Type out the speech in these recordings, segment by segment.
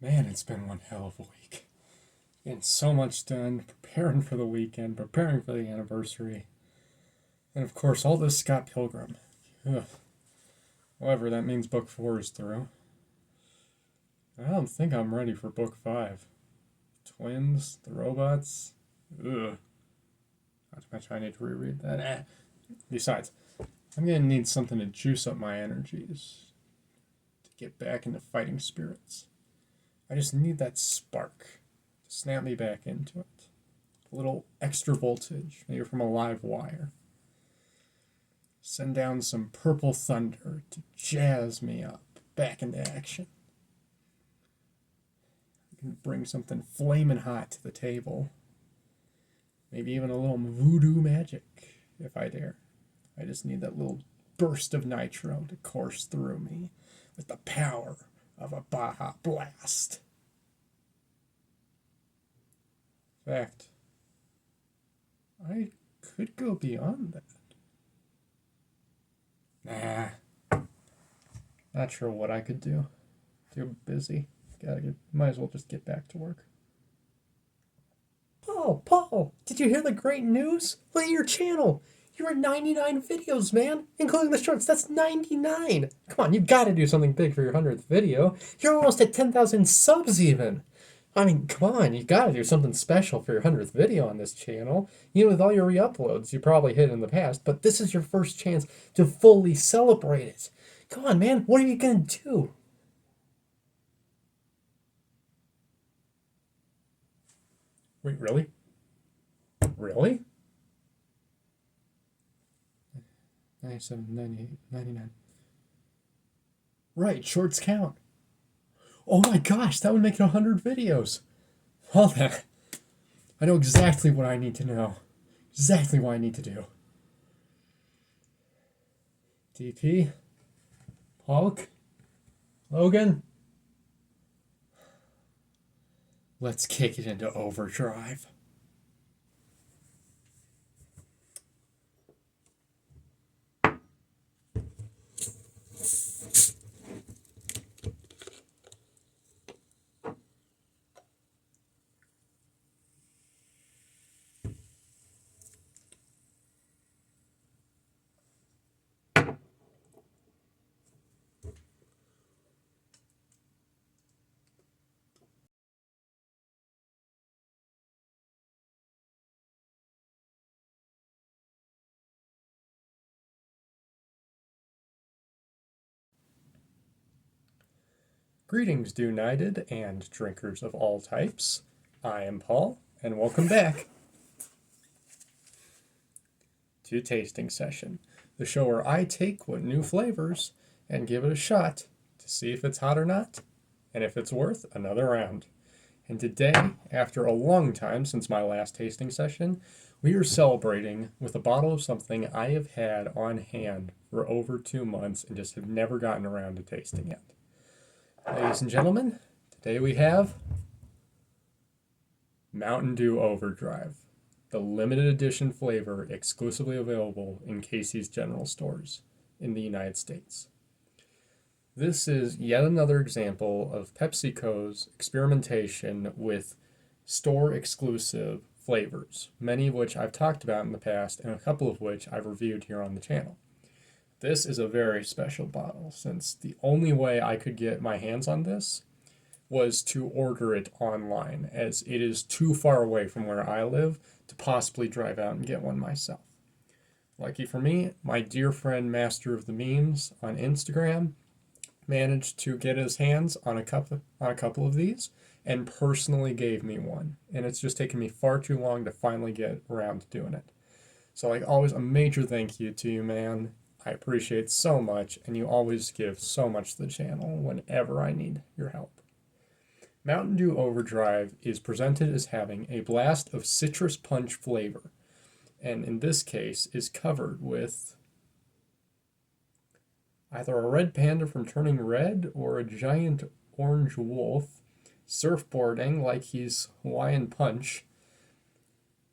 Man, it's been one hell of a week. Getting so much done, preparing for the weekend, preparing for the anniversary, and of course, all this Scott Pilgrim. Ugh. However, that means book 4 is through. I don't think I'm ready for book 5. Twins, the robots. Ugh. Not to mention, I need to reread that. Besides, I'm gonna need something to juice up my energies, to get back into fighting spirits. I just need that spark to snap me back into it. A little extra voltage, maybe from a live wire. Send down some purple thunder to jazz me up back into action. I can bring something flaming hot to the table. Maybe even a little voodoo magic, if I dare. I just need that little burst of nitro to course through me with the power of a Baja Blast. In fact, I could go beyond that. Nah, not sure what I could do. Too busy. Might as well just get back to work. Paul, did you hear the great news? Look at your channel. You're at 99 videos, man, including the shorts. That's 99. Come on, you gotta do something big for your 100th video. You're almost at 10,000 subs, even. I mean, come on, you gotta do something special for your 100th video on this channel. You know, with all your re-uploads, you probably hit in the past, but this is your first chance to fully celebrate it. Come on, man, what are you gonna do? Wait, really? Really? 97, 98, 99. Right, shorts count. Oh my gosh, that would make it 100 videos. Well then, I know exactly what I need to know. Exactly what I need to do. DP, Hulk, Logan. Let's kick it into overdrive. Greetings, do-nighted and drinkers of all types. I am Paul, and welcome back to Tasting Session, the show where I take what new flavors and give it a shot to see if it's hot or not, and if it's worth another round. And today, after a long time since my last tasting session, we are celebrating with a bottle of something I have had on hand for over 2 months and just have never gotten around to tasting yet. Ladies and gentlemen, today we have Mountain Dew Overdrive, the limited edition flavor exclusively available in Casey's General Stores in the United States. This is yet another example of PepsiCo's experimentation with store-exclusive flavors, many of which I've talked about in the past and a couple of which I've reviewed here on the channel. This is a very special bottle, since the only way I could get my hands on this was to order it online, as it is too far away from where I live to possibly drive out and get one myself. Lucky for me, my dear friend Master of the Memes on Instagram managed to get his hands on a couple of these and personally gave me one, and it's just taken me far too long to finally get around to doing it. So, like always, a major thank you to you, man. I appreciate so much, and you always give so much to the channel whenever I need your help. Mountain Dew Overdrive is presented as having a blast of citrus punch flavor, and in this case is covered with either a red panda from Turning Red or a giant orange wolf surfboarding like he's Hawaiian Punch,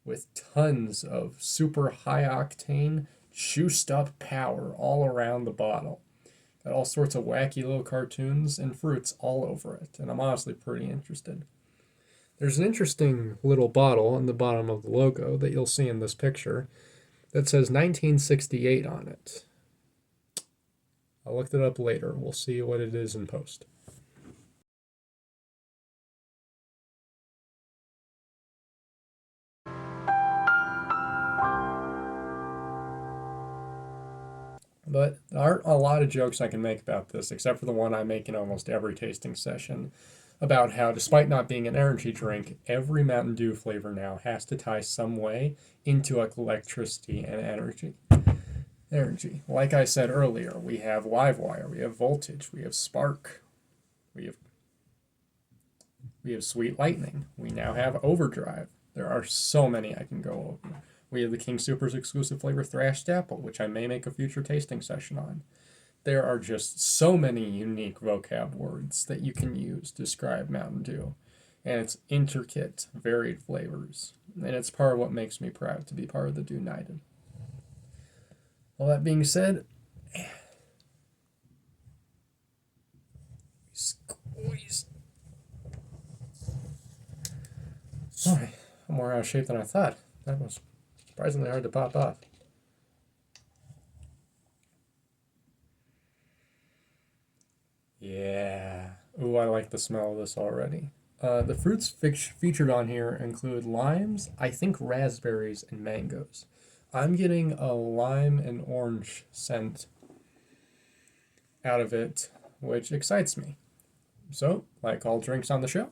with tons of super high octane juiced up power all around the bottle. Got all sorts of wacky little cartoons and fruits all over it, and I'm honestly pretty interested. There's an interesting little bottle on the bottom of the logo that you'll see in this picture that says 1968 on it. I looked it up later. We'll see what it is in post. But there aren't a lot of jokes I can make about this, except for the one I make in almost every tasting session, about how, despite not being an energy drink, every Mountain Dew flavor now has to tie some way into electricity and energy. Like I said earlier, we have Livewire, we have Voltage, we have Spark, we have Sweet Lightning, we now have Overdrive. There are so many I can go over. We have the King Soopers exclusive flavor Thrashed Apple, which I may make a future tasting session on. There are just so many unique vocab words that you can use to describe Mountain Dew. And it's intricate, varied flavors. And it's part of what makes me proud to be part of the Dew United. All that being said, squeeze. Sorry, I'm more out of shape than I thought. That was surprisingly hard to pop off. Yeah. Ooh, I like the smell of this already. The fruits featured on here include limes, I think raspberries, and mangoes. I'm getting a lime and orange scent out of it, which excites me. So, like all drinks on the show,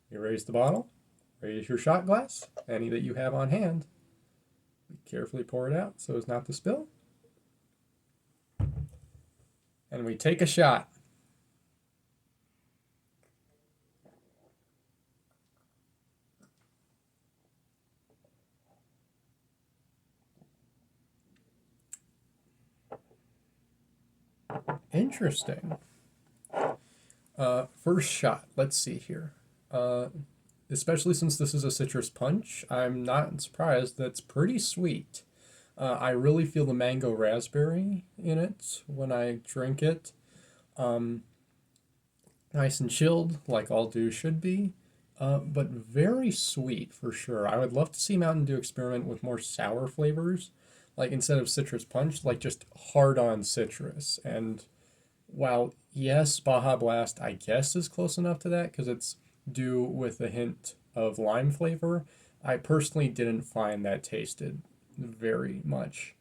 you raise the bottle, raise your shot glass, any that you have on hand. Carefully pour it out so as not to spill. And we take a shot. Interesting. First shot. Let's see here. Especially since this is a citrus punch, I'm not surprised that's pretty sweet. I really feel the mango raspberry in it when I drink it. Nice and chilled, like all Dew should be, but very sweet for sure. I would love to see Mountain Dew experiment with more sour flavors, like instead of citrus punch, like just hard on citrus. And while yes, Baja Blast, I guess, is close enough to that because it's Dew with a hint of lime flavor, I personally didn't find that tasted very much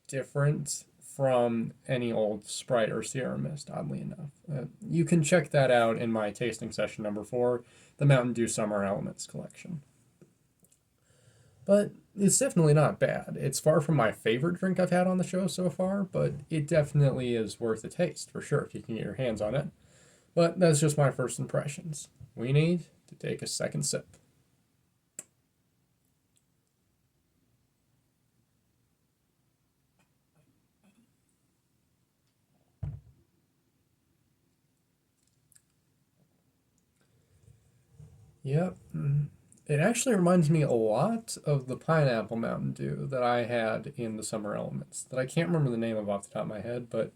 different from any old Sprite or Sierra Mist, oddly enough. You can check that out in my tasting session number 4, the Mountain Dew Summer Elements collection. But it's definitely not bad. It's far from my favorite drink I've had on the show so far, but it definitely is worth a taste, for sure, if you can get your hands on it. But that's just my first impressions. We need to take a second sip. Yep. It actually reminds me a lot of the pineapple Mountain Dew that I had in the Summer Elements, that I can't remember the name of off the top of my head, but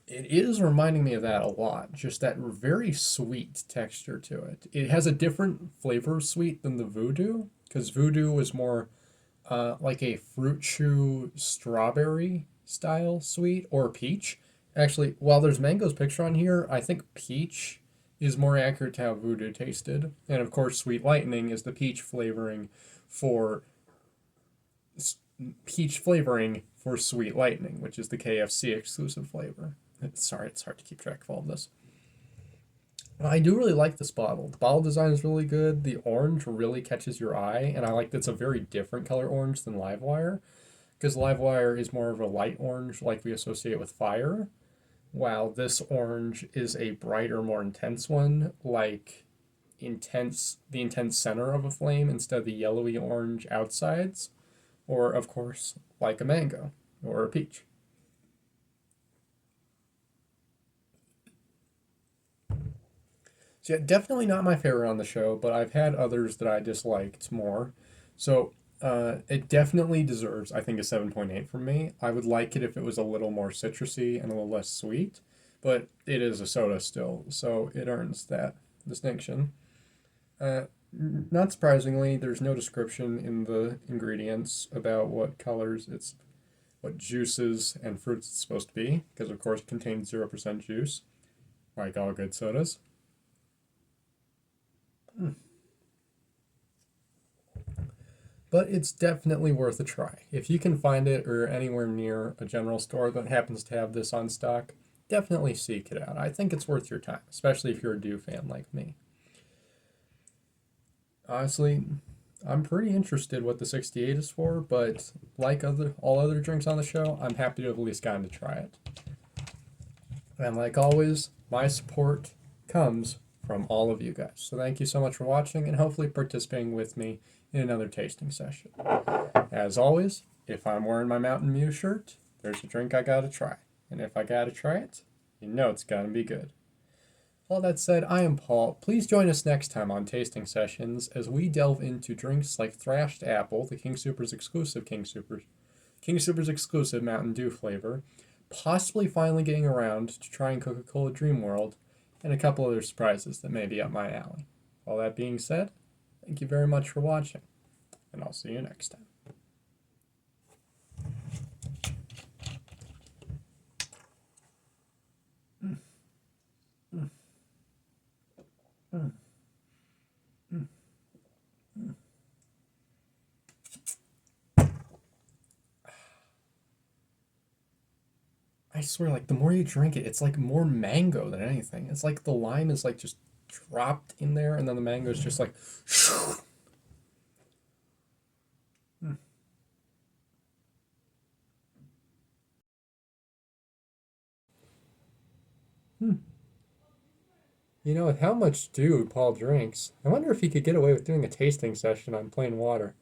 it is reminding me of that a lot. Just that very sweet texture to it. It has a different flavor of sweet than the Voodoo, because Voodoo was more like a fruit chew strawberry style sweet or peach. Actually, while there's mango's picture on here, I think peach is more accurate to how Voodoo tasted. And of course, Sweet Lightning is the for peach flavoring for Sweet Lightning, which is the KFC exclusive flavor. Sorry, it's hard to keep track of all of this. I do really like this bottle. The bottle design is really good. The orange really catches your eye, and I like that it's a very different color orange than Livewire, because Livewire is more of a light orange like we associate with fire, while this orange is a brighter, more intense one, like the intense center of a flame instead of the yellowy orange outsides, or of course, like a mango or a peach. So yeah, definitely not my favorite on the show, but I've had others that I disliked more. So It definitely deserves, I think, a 7.8 from me. I would like it if it was a little more citrusy and a little less sweet, but it is a soda still, so it earns that distinction. Not surprisingly, there's no description in the ingredients about what juices and fruits it's supposed to be, because of course it contains 0% juice, like all good sodas. But it's definitely worth a try. If you can find it or anywhere near a general store that happens to have this on stock, definitely seek it out. I think it's worth your time, especially if you're a Dew fan like me. Honestly, I'm pretty interested what the 68 is for, but like all other drinks on the show, I'm happy to have at least gotten to try it. And like always, my support comes from all of you guys. So thank you so much for watching and hopefully participating with me in another tasting session. As always, if I'm wearing my Mountain Mew shirt, there's a drink I gotta try. And if I gotta try it, you know it's gotta be good. All that said, I am Paul. Please join us next time on Tasting Sessions as we delve into drinks like Thrashed Apple, the King Soopers exclusive Mountain Dew flavor, possibly finally getting around to trying Coca-Cola Dream World, and a couple other surprises that may be up my alley. All that being said, thank you very much for watching, and I'll see you next time. I swear, like, the more you drink it, it's like more mango than anything. It's like the lime is like just dropped in there, and then the mango is just like. You know, with how much dew Paul drinks, I wonder if he could get away with doing a tasting session on plain water.